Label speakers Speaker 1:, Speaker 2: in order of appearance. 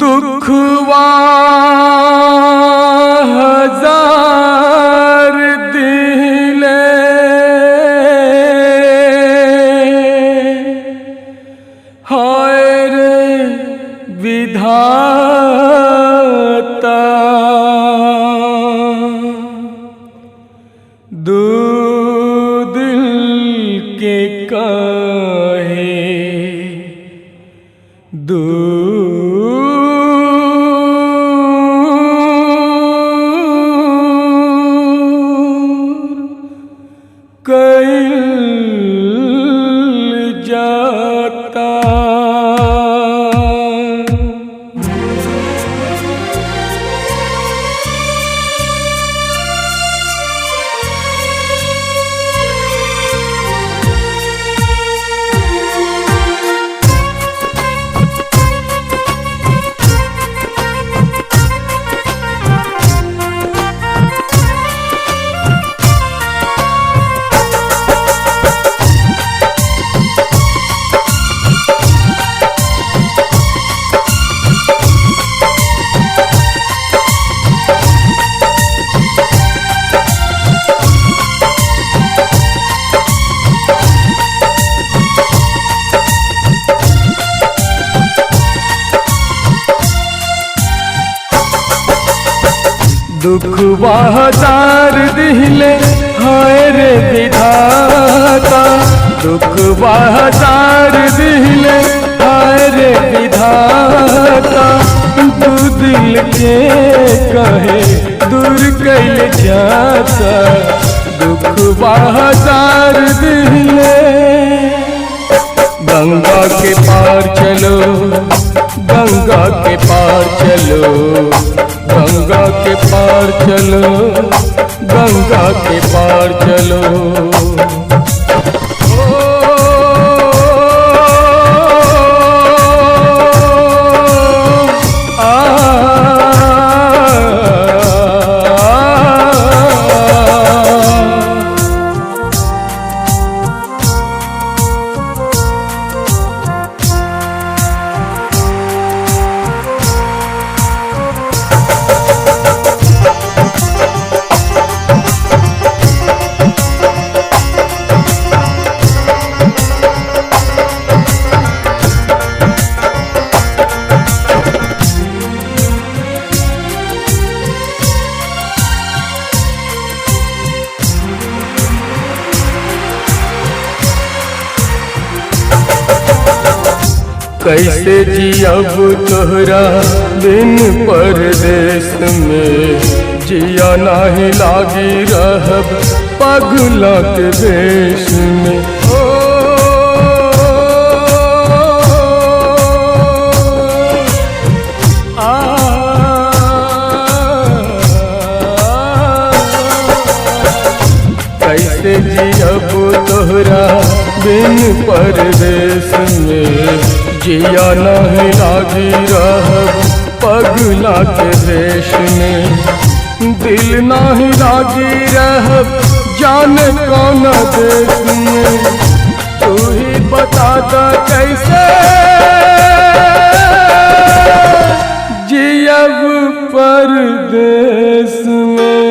Speaker 1: दुखवा हजार दिले हाय रे विधाता दो दिल के काहे कैल जाता। दुखवा हजार दिले हाय रे विधाता दुखवा हजार दिले हाय रे विधाता दो दिल के कहे दूर कैल जाता। दुखवा हजार दिले गंगा के पार चलो गंगा के पार चलो गंगा के पार चलो गंगा के पार चलो। कैसे जियब तोहरा बिन परदेश में जिया नाही लागी रहब पगला के देश में। कैसे जियब तोहरा बिन परदेश में जिया नहीं लागी रहब पगला के देश में। दिल नहीं लागी रहब जाने कौन देश में तू ही बता दा कैसे जियब परदेश में।